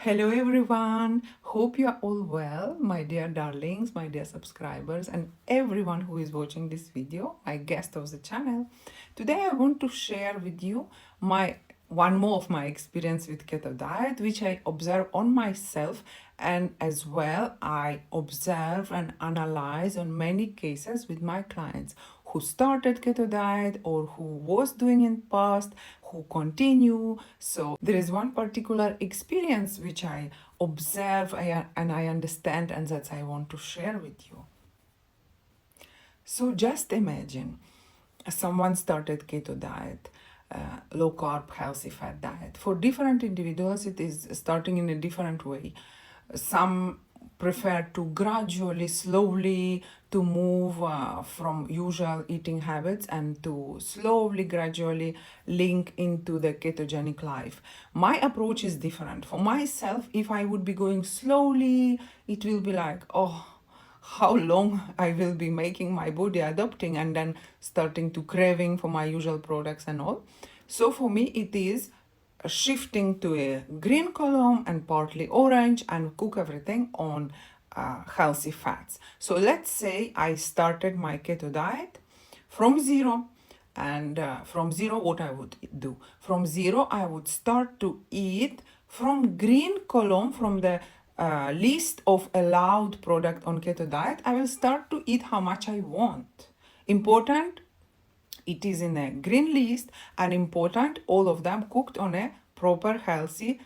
Hello everyone. Hope you are all well, my dear darlings, my dear subscribers, and everyone who is watching this video, my guest of the channel. Today I want to share with you my one more of my experience with keto diet, which I observe on myself, and as well I observe and analyze on many cases with my clients who started keto diet or who was doing in past, who continue. So there is one particular experience which I observe and I understand, and that I want to share with you. So just imagine someone started keto diet, low carb, healthy fat diet. For different individuals, it is starting in a different way. Some prefer to gradually, slowly to move from usual eating habits and to slowly, gradually link into the ketogenic life. My approach is different. For myself, if I would be going slowly, it will be like, oh, how long I will be making my body adopting and then starting to craving for my usual products and all. So for me, it is shifting to a green column and partly orange and cook everything on healthy fats. So let's say I started my keto diet from zero. And from zero, what I would do? From zero, I would start to eat from green column, from the list of allowed product on keto diet. I will start to eat how much I want. Important, it is in a green list, and important, all of them cooked on a proper healthy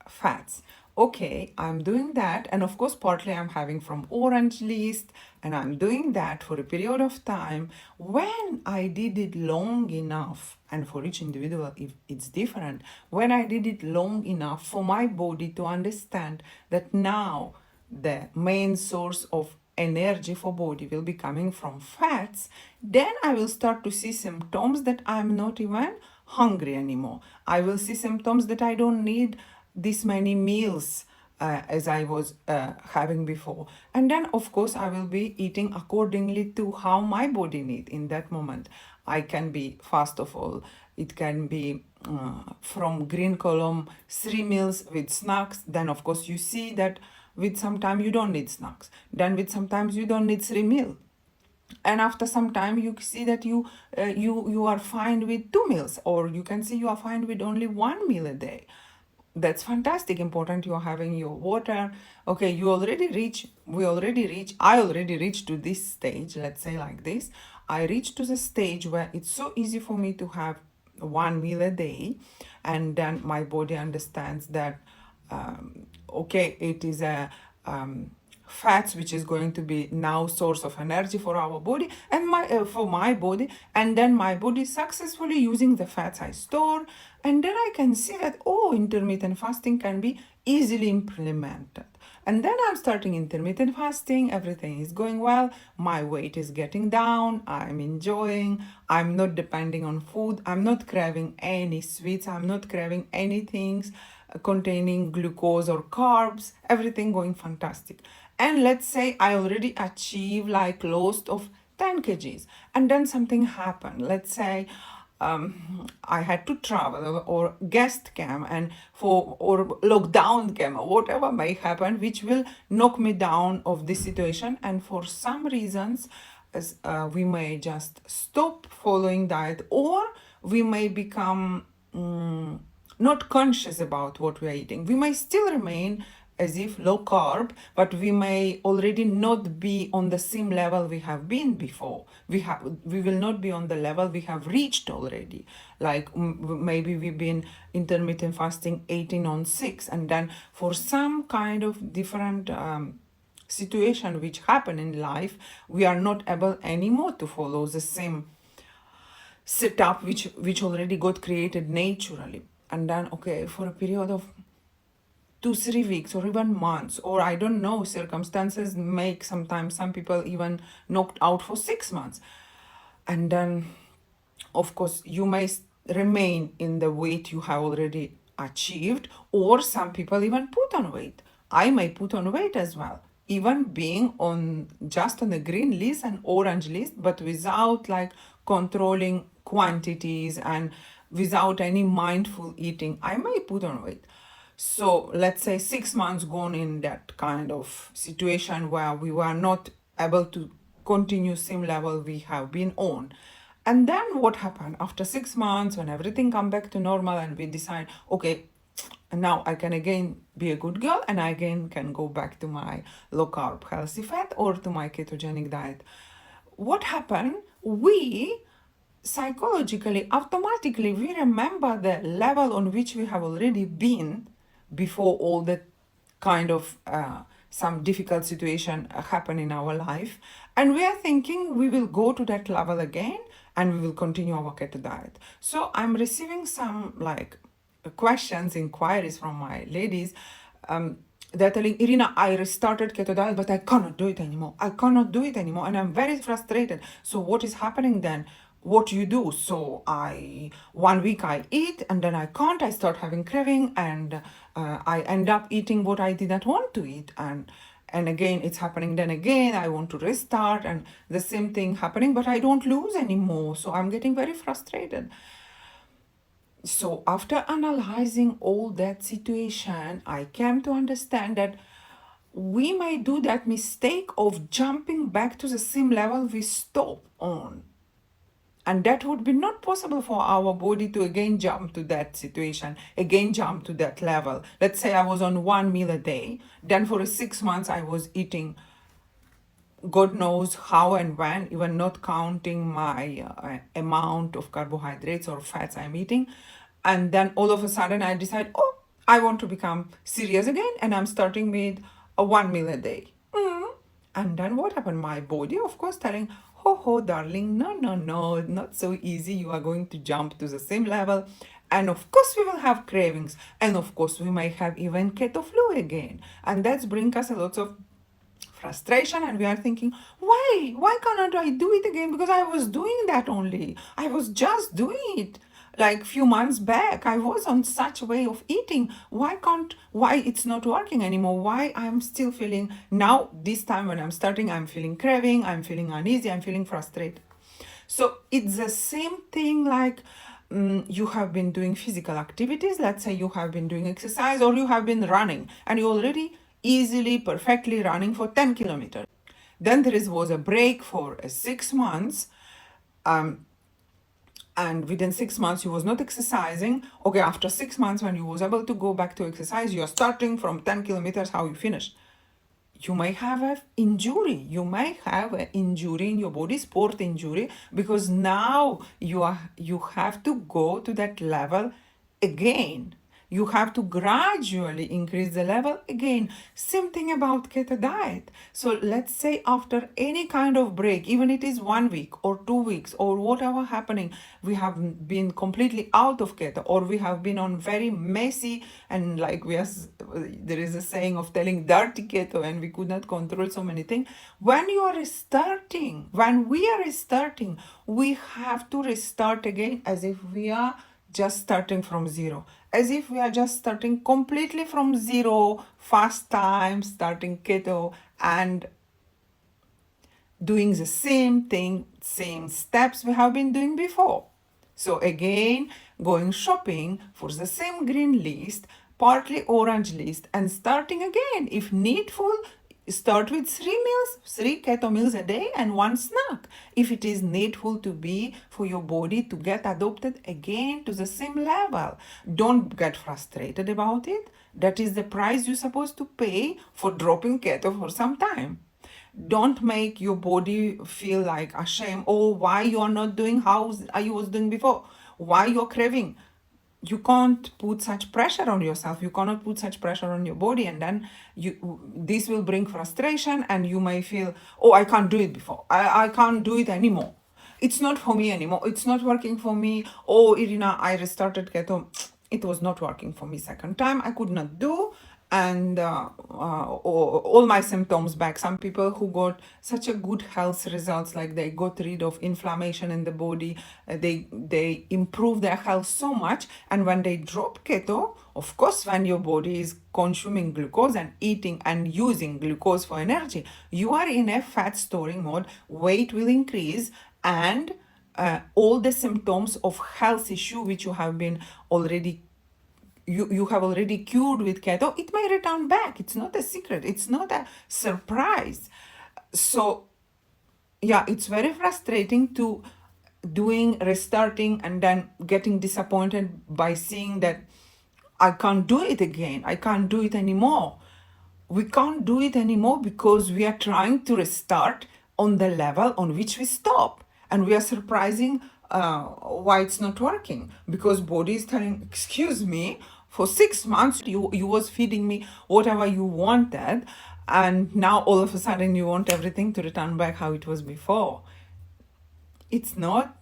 fats. Okay, I'm doing that, and of course partly I'm having from orange list, and I'm doing that for a period of time. When I did it long enough, and for each individual if it's different, when I did it long enough for my body to understand that now the main source of energy for body will be coming from fats, then I will start to see symptoms that I'm not even hungry anymore. I will see symptoms that I don't need this many meals as I was having before. And then, of course, I will be eating accordingly to how my body needs in that moment. I can be, first of all, it can be from green column 3 meals with snacks. Then, of course, you see that with some time you don't need snacks. Then with sometimes you don't need 3 meals, and after some time you see that you are fine with 2 meals, or you can see you are fine with only 1 meal a day. That's fantastic. Important, you're having your water. Okay, I already reached to this stage, let's say like this. I reached to the stage where it's so easy for me to have 1 meal a day, and then my body understands that okay, it is a fats which is going to be now source of energy for our body and for my body, and then my body successfully using the fats I store, and then I can see that, oh, intermittent fasting can be easily implemented. And then I'm starting intermittent fasting, everything is going well, my weight is getting down, I'm enjoying, I'm not depending on food, I'm not craving any sweets, I'm not craving anything containing glucose or carbs, everything going fantastic. And let's say I already achieve like loss of 10 kgs, and then something happened. Let's say I had to travel, or guest came, and for or lockdown came, or whatever may happen, which will knock me down of this situation. And for some reasons, as we may just stop following diet, or we may become not conscious about what we are eating. We may still remain as if low carb, but we may already not be on the same level we have been before. We will not be on the level we have reached already. Like maybe we've been intermittent fasting 18 on 6, and then for some kind of different situation which happen in life, we are not able anymore to follow the same setup which already got created naturally. And then, okay, for a period of 2-3 weeks or even months, or I don't know, circumstances make sometimes some people even knocked out for 6 months. And then, of course, you may remain in the weight you have already achieved, or some people even put on weight. I may put on weight as well, even being on just on the green list and orange list, but without like controlling quantities and without any mindful eating. I may put on weight. So let's say 6 months gone in that kind of situation where we were not able to continue same level we have been on. And then what happened after 6 months when everything come back to normal and we decide, okay, now I can again be a good girl and I again can go back to my low carb healthy fat or to my ketogenic diet. What happened? We psychologically, automatically, we remember the level on which we have already been before all the kind of some difficult situation happen in our life, and we are thinking we will go to that level again and we will continue our keto diet. So I'm receiving some like questions, inquiries from my ladies. They're telling, Irina, I restarted keto diet, but I cannot do it anymore. I cannot do it anymore. And I'm very frustrated. So what is happening then? What do you do? So 1 week I eat and then I can't. I start having craving and I end up eating what I did not want to eat. And again, it's happening then again. I want to restart and the same thing happening, but I don't lose anymore. So I'm getting very frustrated. So after analyzing all that situation, I came to understand that we may do that mistake of jumping back to the same level we stopped on. And that would be not possible for our body to again jump to that situation, again jump to that level. Let's say I was on 1 meal a day, then for 6 months I was eating God knows how and when, even not counting my amount of carbohydrates or fats I'm eating. And then all of a sudden I decide, oh, I want to become serious again. And I'm starting with a 1 meal a day. And then what happened? My body, of course, telling, oh, darling, no, not so easy. You are going to jump to the same level. And of course, we will have cravings. And of course, we might have even keto flu again. And that's bring us a lot of frustration, and we are thinking, why cannot I do it again? Because I was doing that only. I was just doing it like few months back. I was on such a way of eating. Why it's not working anymore? Why I'm still feeling now, this time when I'm starting, I'm feeling craving, I'm feeling uneasy, I'm feeling frustrated. So it's the same thing like you have been doing physical activities. Let's say you have been doing exercise or you have been running and you already easily, perfectly running for 10 kilometers. Then there was a break for 6 months. And within 6 months you was not exercising. Okay, after 6 months when you was able to go back to exercise, you're starting from 10 kilometers, how you finish. You may have an injury. You may have an injury in your body, sport injury, because now you have to go to that level again. You have to gradually increase the level again. Same thing about keto diet. So let's say after any kind of break, even it is 1 week or 2 weeks or whatever happening, we have been completely out of keto, or we have been on very messy and like there is a saying of telling dirty keto, and we could not control so many things. When we are restarting, we have to restart again as if we are just starting from zero, as if we are just starting completely from zero, fast time, starting keto and doing the same thing, same steps we have been doing before. So again, going shopping for the same green list, partly orange list, and starting again. If needful, start with 3 keto meals a day and 1 snack. If it is needful to be for your body to get adopted again to the same level. Don't get frustrated about it. That is the price you're supposed to pay for dropping keto for some time. Don't make your body feel like ashamed. Oh, why you are not doing how you was doing before? Why you're craving? You can't put such pressure on yourself. You cannot put such pressure on your body, and then this will bring frustration, and you may feel, oh, I can't do it before. I can't do it anymore. It's not for me anymore. It's not working for me. Oh, Irina, I restarted keto. It was not working for me second time. I could not do, and all my symptoms back. Some people who got such a good health results, like they got rid of inflammation in the body, they improve their health so much. And when they drop keto, of course, when your body is consuming glucose and eating and using glucose for energy, you are in a fat storing mode, weight will increase, and all the symptoms of health issue which you have been already you have already cured with keto, it may return back. It's not a secret. It's not a surprise. So yeah, it's very frustrating to restarting and then getting disappointed by seeing that I can't do it again. I can't do it anymore. We can't do it anymore because we are trying to restart on the level on which we stop, and we are surprising why it's not working, because body is telling, excuse me, for 6 months you was feeding me whatever you wanted, and now all of a sudden you want everything to return back how it was before. It's not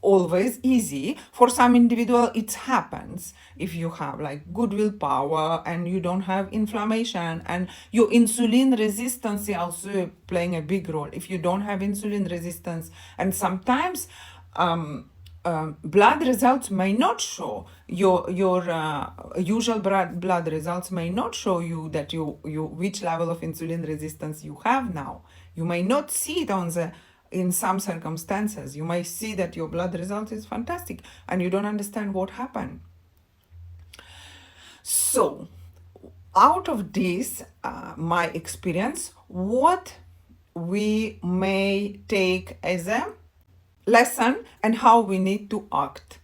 always easy. For some individual it happens if you have like good willpower and you don't have inflammation, and your insulin resistance is also playing a big role. If you don't have insulin resistance, and sometimes blood results may not show your usual blood results may not show you that you which level of insulin resistance you have now. You may not see it on the in some circumstances. You may see that your blood result is fantastic and you don't understand what happened. So out of this my experience, what we may take as a lesson and how we need to act.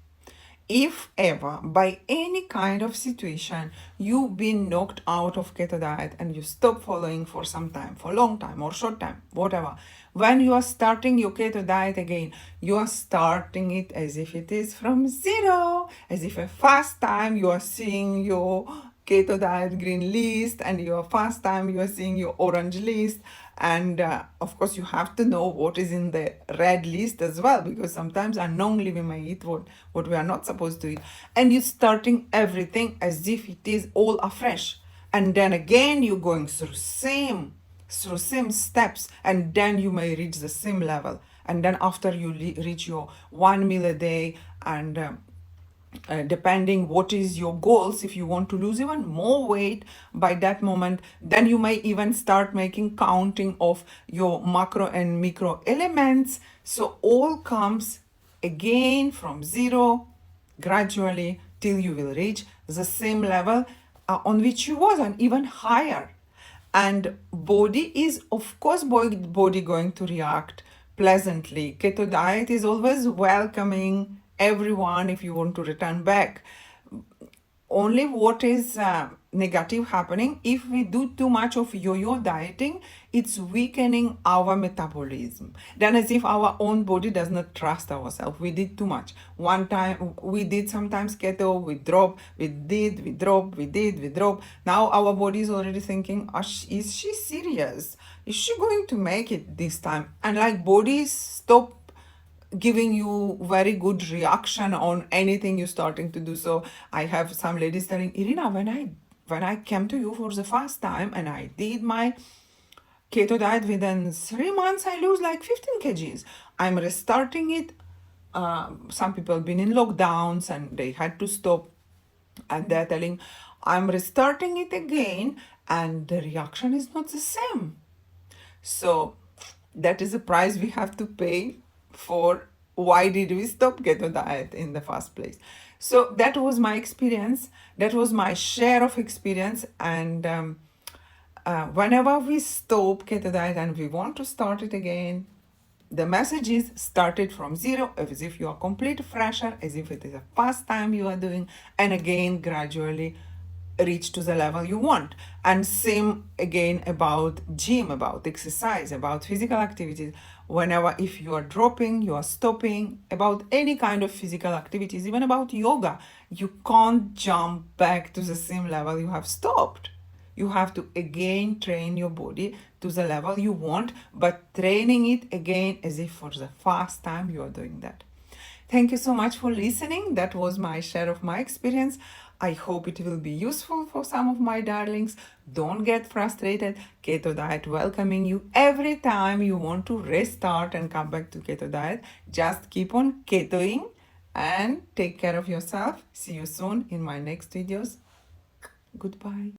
If ever by any kind of situation you've been knocked out of keto diet and you stop following for some time, for a long time or short time, whatever, when you are starting your keto diet again, you are starting it as if it is from zero, as if a first time you are seeing your keto diet green list and your first time you are seeing your orange list. And of course you have to know what is in the red list as well, because sometimes unknowingly we may eat what we are not supposed to eat, and you're starting everything as if it is all afresh. And then again you're going through same steps, and then you may reach the same level. And then after you reach your 1 meal a day, and depending what is your goals, if you want to lose even more weight by that moment, then you may even start making counting of your macro and micro elements. So all comes again from zero gradually till you will reach the same level on which you was, and even higher. And body is, of course, body going to react pleasantly. Keto diet is always welcoming everyone if you want to return back. Only what is negative happening, if we do too much of yo-yo dieting, it's weakening our metabolism. Then as if our own body does not trust ourselves. We did too much. One time we did sometimes keto, we drop, we did, we drop, we did, we drop. Now our body is already thinking, is she serious? Is she going to make it this time? And like bodies stop giving you very good reaction on anything you're starting to do. So I have some ladies telling, Irina, when I came to you for the first time and I did my keto diet, within 3 months I lose like 15 kgs. I'm restarting it. Some people have been in lockdowns and they had to stop, and they're telling, I'm restarting it again and the reaction is not the same. So that is a price we have to pay for why did we stop keto diet in the first place. So that was my experience. That was my share of experience. And whenever we stop keto diet and we want to start it again, the message is started from zero, as if you are complete fresher, as if it is a first time you are doing, and again gradually reach to the level you want. And same again about gym, about exercise, about physical activities. Whenever, if you are dropping, you are stopping, about any kind of physical activities, even about yoga, you can't jump back to the same level you have stopped. You have to again train your body to the level you want, but training it again as if for the first time you are doing that. Thank you so much for listening. That was my share of my experience. I hope it will be useful for some of my darlings. Don't get frustrated. Keto diet welcoming you every time you want to restart and come back to keto diet. Just keep on ketoing and take care of yourself. See you soon in my next videos. Goodbye.